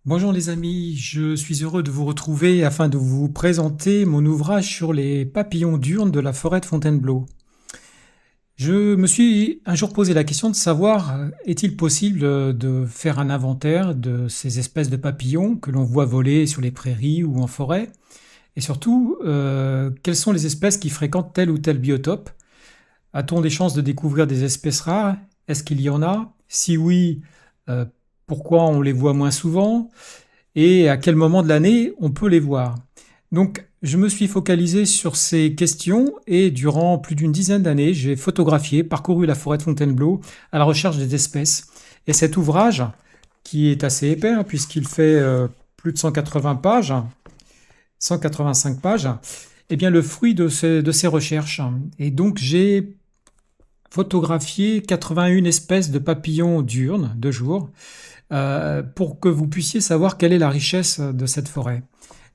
Bonjour les amis, je suis heureux de vous retrouver afin de vous présenter mon ouvrage sur les papillons diurnes de la forêt de Fontainebleau. Je me suis un jour posé la question de savoir, est-il possible de faire un inventaire de ces espèces de papillons que l'on voit voler sur les prairies ou en forêt? Et surtout, quelles sont les espèces qui fréquentent tel ou tel biotope? A-t-on des chances de découvrir des espèces rares? Est-ce qu'il y en a? Si oui, euh, pourquoi on les voit moins souvent? Et à quel moment de l'année on peut les voir. Donc, je me suis focalisé sur ces questions et durant plus d'une dizaine d'années, j'ai photographié, parcouru la forêt de Fontainebleau à la recherche des espèces. Et cet ouvrage, qui est assez épais, puisqu'il fait plus de 180 pages, 185 pages, est bien le fruit de ces recherches. Et donc, j'ai photographié 81 espèces de papillons diurnes de jour pour que vous puissiez savoir quelle est la richesse de cette forêt.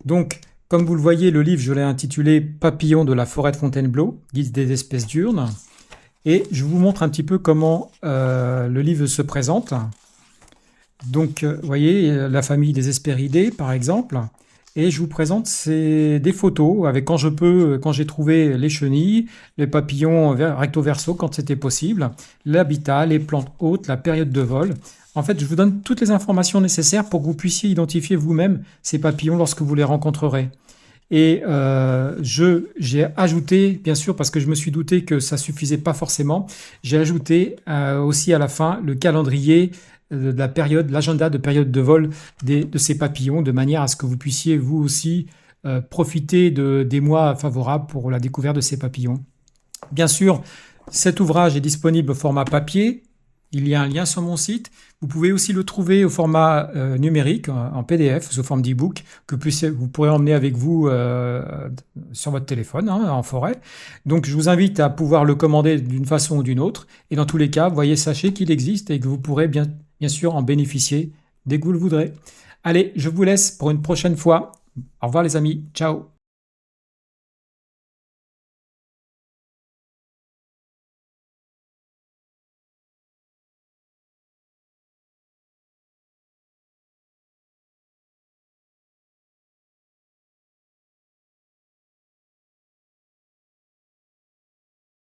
Donc, comme vous le voyez, le livre, je l'ai intitulé Papillons de la forêt de Fontainebleau, guide des espèces diurnes. Et je vous montre un petit peu comment le livre se présente. Donc, vous voyez, la famille des Hespéridés, par exemple. Et je vous présente des photos avec quand je peux, quand j'ai trouvé les chenilles, les papillons recto verso quand c'était possible, l'habitat, les plantes hôtes, la période de vol. En fait, je vous donne toutes les informations nécessaires pour que vous puissiez identifier vous-même ces papillons lorsque vous les rencontrerez. Et j'ai ajouté, bien sûr, parce que je me suis douté que ça suffisait pas forcément, j'ai ajouté aussi à la fin le calendrier de la période, l'agenda de période de vol de ces papillons, de manière à ce que vous puissiez vous aussi profiter des mois favorables pour la découverte de ces papillons. Bien sûr, cet ouvrage est disponible au format papier. Il y a un lien sur mon site. Vous pouvez aussi le trouver au format numérique, en PDF, sous forme d'e-book, vous pourrez emmener avec vous sur votre téléphone, en forêt. Donc, je vous invite à pouvoir le commander d'une façon ou d'une autre. Et dans tous les cas, sachez qu'il existe et que vous pourrez bien sûr en bénéficier dès que vous le voudrez. Allez, je vous laisse pour une prochaine fois. Au revoir les amis. Ciao.